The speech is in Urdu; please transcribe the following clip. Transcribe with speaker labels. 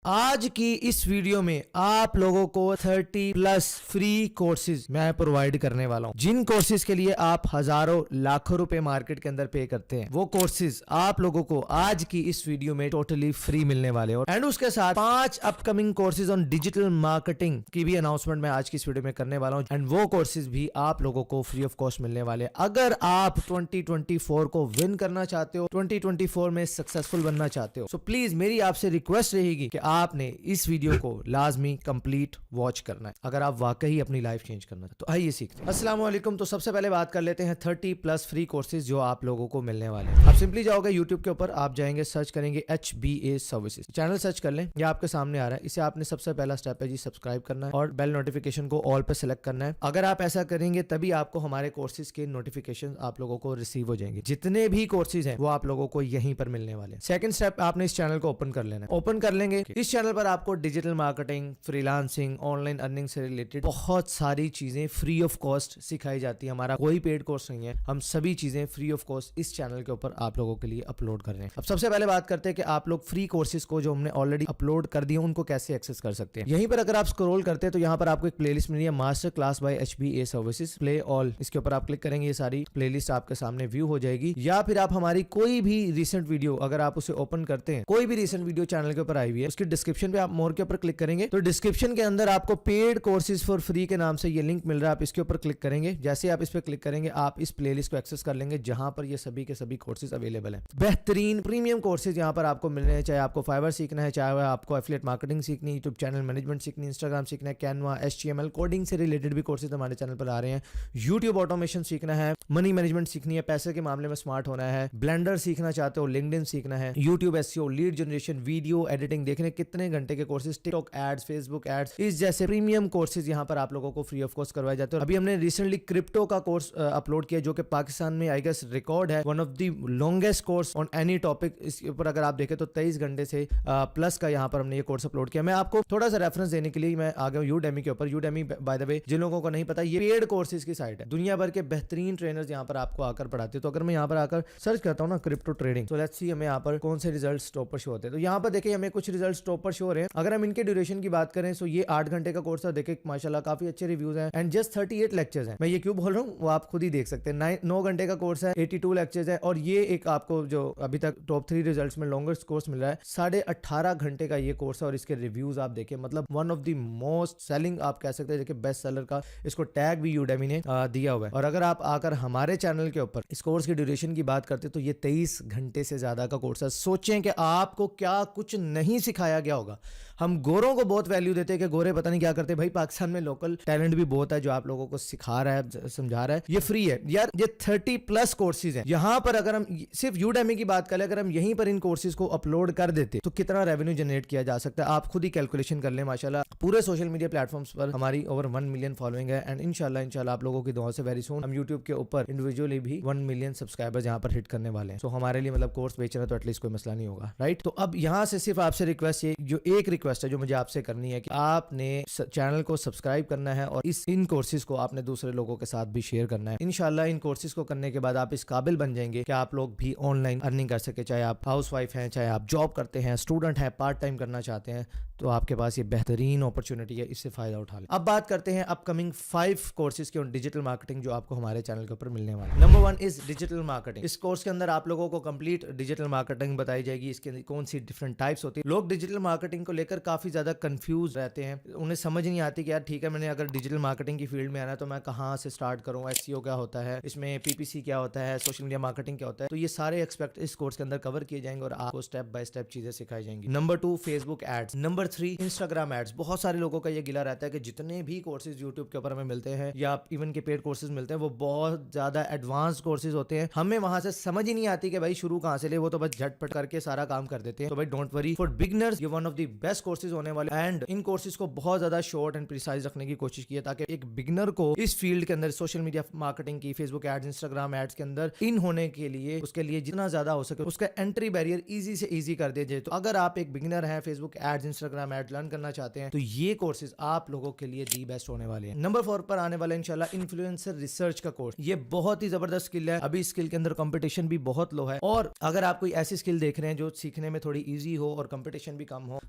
Speaker 1: آج کی اس ویڈیو میں آپ لوگوں کو 30 پلس فری کورسز میں پرووائڈ کرنے والا ہوں، جن کورسز کے لیے آپ ہزاروں لاکھوں روپے مارکیٹ کے اندر پے کرتے ہیں، وہ کورسز آپ لوگوں کو آج کی اس ویڈیو میں ٹوٹلی فری ملنے والے ہیں۔ اینڈ اس کے ساتھ 5 up coming courses on digital marketing کی بھی اناؤنسمنٹ میں آج کی اس ویڈیو میں کرنے والا ہوں، اینڈ وہ کورسز بھی آپ لوگوں کو فری آف کاسٹ ملنے والے ہیں۔ اگر آپ 2024 کو ون کرنا چاہتے ہو، 2024 میں سکسیسفل بننا چاہتے ہو، سو پلیز میری آپ سے ریکویسٹ رہے گی کہ آپ نے اس ویڈیو کو لازمی کمپلیٹ واچ کرنا ہے اگر آپ واقعی اپنی لائف چینج کرنا ہے۔ تو آئیے سیکھتے ہیں۔ السلام علیکم۔ تو سب سے پہلے بات کر لیتے ہیں 30 پلس فری کورسز جو آپ لوگوں کو ملنے والے ہیں۔ آپ سمپلی جاؤ گے یوٹیوب کے اوپر، آپ جائیں گے، سرچ کریں گے HBA سروسز، چینل سرچ کر لیں، یہ آپ کے سامنے آ رہا ہے۔ اسے آپ نے سب سے پہلا اسٹیپ ہے جی سبسکرائب کرنا ہے اور بیل نوٹیفیکیشن کو آل پہ سلیکٹ کرنا ہے۔ اگر آپ ایسا کریں گے تبھی آپ کو ہمارے کورسز کے نوٹیفیکیشن آپ لوگوں کو ریسیو ہو جائیں گے۔ جتنے بھی کورسز ہیں وہ آپ لوگوں کو یہیں پر ملنے والے ہیں۔ سیکنڈ اسٹیپ، آپ نے اس چینل کو اوپن کر لینا ہے۔ اوپن کر لیں گے، اس چینل پر آپ کو digital marketing, free lancing, on line earning سے ریلیٹڈ بہت ساری چیزیں فری آف کاسٹ سکھائی جاتی ہے۔ ہمارا کوئی پیڈ کورس نہیں ہے، ہم سبھی چیزیں فری آف کاسٹ اس چینل کے اوپر آپ لوگوں کے لیے اپلوڈ کر رہے ہیں۔ اب سب سے پہلے بات کرتے ہیں کہ آپ لوگ فری کورسز کو جو ہم نے آلریڈی اپلوڈ کر دیے ان کو کیسے ایکسس کر سکتے ہیں۔ یہیں پر اگر آپ سکرول کرتے ہیں تو یہاں پر آپ کو ایک پلے لسٹ ملی ہے، master class by HBA services play all, اس کے اوپر آپ کلک کریں گے، یہ ساری پلے لسٹ آپ کے سامنے ویو ہو جائے گی۔ یا پھر آپ ہماری کوئی بھی ریسنٹ ویڈیو اگر آپ اسے اوپن کرتے ہیں، کوئی بھی ریسنٹ ویڈیو چینل کے اوپر آئی ہوئی ہے، اس کی ڈسکرپشن پہ آپ مور کے اوپر کلک کریں گے تو ڈسکرپشن کے اندر آپ کو پیڈ کورسز فار فری کے نام سے یہ لنک مل رہا ہے، آپ اس کے اوپر کلک کریں گے۔ جیسے آپ اس پہ کلک کریں گے آپ اس پلے لسٹ کو ایکسس کر لیں گے جہاں پر یہ سبھی کے سبھی کورسز اویلیبل ہیں۔ بہترین پریمیم کورسز یہاں پر آپ کو ملنے ہیں، چاہے آپ کو فائبر سیکھنا ہے، چاہے آپ کو ایفیلیٹ مارکیٹنگ سیکھنی ہے، یوٹیوب چینل مینجمنٹ سیکھنی ہے، انسٹاگرام سیکھنا ہے، کینوا، HTML کوڈنگ سے ریلیٹڈ بھی کورسز ہمارے چینل پر آ رہے ہیں، یوٹیوب آٹومیشن سیکھنا ہے، منی مینجمنٹ سیکھنی ہے، پیسے کے معاملے میں سمارٹ ہونا ہے، بلینڈر سیکھنا چاہتے ہو، لنکڈن سیکھنا ہے، YouTube SEO، lead generation, video editing, دیکھنے کتنے گھنٹے کے کورسز، ٹک ٹاک ایڈز، فیس بک ایڈز، اس جیسے پریمیم کورسز یہاں پر آپ لوگوں کو فری آف کاسٹ کروائے جاتے ہیں۔ ابھی ہم نے ریسنٹلی کرپٹو کا کورس اپلوڈ کیا جو کہ پاکستان میں آئی گیس ریکارڈ ہے، one of the longest course on any topic. اس کے اوپر اگر آپ دیکھیں تو 23 گھنٹے سے پلس کا یہاں پر ہم نے یہ کورس اپلوڈ کیا۔ میں آپ کو تھوڑا سا ریفرنس دینے کے لیے میں آ گیا ہوں یوڈیمی کے اوپر۔ یوڈیمی بائی دا وے جن لوگوں کو نہیں پتا یہ پیڈ کورسز کی سائٹ ہے، دنیا بھر کے بہترین ٹرینرز یہاں پر آپ کو آ کر پڑھاتے ہیں۔ تو اگر میں یہاں پر آ کر سرچ کرتا ہوں نا کرپٹو ٹریڈنگ، تو لیٹس سی ہمیں یہاں پر کون سے ریزلٹس ٹاپ پر شو ہوتے ہیں۔ تو یہاں پر دیکھیں ہمیں کچھ ریزلٹس ٹاپ پر شو ہو رہے ہیں۔ اگر ہم ان کے ڈیوریشن کی بات کریں تو یہ 8 گھنٹے کا کورس ہے، دیکھیں ماشاءاللہ کافی اچھے ریویوز ہیں، اینڈ جسٹ 38 لیکچرز ہیں۔ میں یہ کیوں بول رہا ہوں وہ آپ خود ہی دیکھ سکتے ہیں۔ 9 گھنٹے کا کورس ہے، 82 لیکچرز ہے، اور یہ ایک آپ کو جو ابھی تک ٹاپ 3 ریزلٹس میں لانگسٹ کورس مل رہا ہے، 18.5 گھنٹے کا یہ کورس ہے، اور اس کے ریویوز آپ دیکھیں مطلب one of the most selling آپ کہہ سکتے ہیں، کہ بیسٹ سیلر کا اس کو ٹیگ بھی یوڈیمی نے دیا ہوا ہے۔ اور اگر آپ آ کر ہمارے چینل کے اوپر اس کورس کی ڈیوریشن کی بات کرتے تو یہ 23 گھنٹے سے زیادہ کا کورس ہے۔ سوچیں کہ آپ کو کیا کچھ نہیں سکھایا گیا ہوگا۔ ہم گوروں کو بہت ویلیو دیتے ہیں کہ گورے پتہ نہیں کیا کرتے، بھائی پاکستان میں لوکل ٹیلنٹ بھی بہت ہے جو آپ لوگوں کو سکھا رہا ہے، سمجھا رہا ہے، یہ فری ہے یار۔ یہ 30 پلس کورسز ہیں یہاں پر، اگر ہم صرف یوڈیمی کی بات کریں، اگر ہم یہیں پر ان کورسز کو اپلوڈ کر دیتے تو کتنا ریونیو جنریٹ کیا جا سکتا ہے، آپ خود ہی کیلکولیشن کر لیں۔ ماشاءاللہ پورے سوشل میڈیا پلیٹ فارمز پر ہماری اوور 1 ملین فالوئنگ ہے، اینڈ انشاءاللہ آپ لوگوں کی دعاؤں سے ویری سون ہم یوٹیوب کے اوپر انڈیویجولی بھی 1 ملین سبسکرائبرز یہاں پر ہٹ کرنے والے ہیں۔ سو ہمارے لیے مطلب کورس بیچنا تو ایٹ لیسٹ کوئی مسئلہ نہیں ہوگا، رائٹ؟ تو اب یہاں سے صرف آپ سے ریکویسٹ، یہ جو ایک ریکویسٹ ہے جو مجھے آپ سے کرنی ہے کہ آپ نے چینل کو سبسکرائب کرنا ہے اور ان کورسز کو آپ نے دوسرے لوگوں کے ساتھ بھی شیئر کرنا ہے۔ انشاءاللہ ان کورسز کو کرنے کے بعد آپ اس قابل بن جائیں گے کہ آپ لوگ بھی آن لائن ارننگ کر سکے، چاہے آپ ہاؤس وائف ہیں، چاہے آپ جاب کرتے ہیں، اسٹوڈنٹ ہیں، پارٹ ٹائم کرنا چاہتے ہیں، تو آپ کے پاس یہ بہترین اپرچونٹی ہے، اس سے فائدہ اٹھا لیں۔ اب بات کرتے ہیں اپ کمنگ 5 کورسز کی ڈیجیٹل مارکیٹنگ جو آپ کو ہمارے چینل کے اوپر ملنے والا ہے۔ Number 1 is digital marketing. اس کورس کے اندر آپ لوگوں کو کمپلیٹ ڈیجیٹل مارکیٹنگ بتائی جائے گی، اس کے کون سی ڈفرنٹ ٹائپس ہوتی ہیں۔ لوگ ڈیجیٹل مارکیٹنگ کو لے کر کافی زیادہ کنفیوز رہتے ہیں، انہیں سمجھ نہیں آتی کہ یار ٹھیک ہے میں نے اگر ڈیجیٹل مارکیٹنگ کی فیلڈ میں آنا ہے تو میں کہاں سے سٹارٹ کروں، SEO کیا ہوتا ہے، اس میں PPC کیا ہوتا ہے، سوشل میڈیا مارکیٹنگ کیا ہوتا ہے۔ تو یہ سارے ایکسپیکٹ اس کورس کے اندر کور کیے جائیں گے اور آپ کو اسٹیپ بائی اسٹیپ چیزیں سکھائی جائیں گی۔ Number 2 Facebook ads. Number 3 Instagram ads. بہت سارے لوگوں کا یہ گلا رہتا ہے کہ جتنے بھی کورسز یوٹیوب کے اوپر ہمیں ملتے ہیں یا ایون کے پیڈ کورسز ملتے ہیں وہ بہت زیادہ ایڈوانس کورسز ہوتے ہیں، ہمیں وہاں سے سمجھ ہی نہیں آتی کہ بھائی شروع کہاں سے لے، وہ تو بس جھٹ پٹ کر کے سارا کام کر دیتے ہیں۔ تو بھائی ڈونٹ وری، فار بگنرز یہ one of the best courses ہونے والے، اینڈ ان کورسز کو بہت زیادہ شارٹ اینڈ پریسائز رکھنے کی کوشش کی ہے تاکہ ایک بگنر کو اس فیلڈ کے اندر سوشل میڈیا مارکیٹنگ کی، فیس بک ایڈز، انسٹاگرام ایڈز کے اندر ان ہونے کے لیے اس کے لیے جتنا زیادہ ہو سکے اس کا انٹری بیریئر ایزی سے ایزی کر دیا جائے۔ تو اگر آپ ایک بگنر ہیں، فیس بک ایڈز، انسٹاگرام ایڈز لرن کرنا چاہتے ہیں تو یہ کورسز آپ لوگوں کے لیے دی بیسٹ ہونے والے ہیں۔ نمبر 4 پر آنے والا انشاءاللہ انفلوئنسر ریسرچ کا کورس۔ یہ بہت ہی زبردست اسکل ہے، ابھی اسکل کے اندر کمپٹیشن بھی بہت لو ہے، اور اگر آپ کوئی ایسی اسکل دیکھ رہے ہیں جو سیکھنے میں تھوڑی ایزی ہو اور کمپٹیشن بھی کم ہو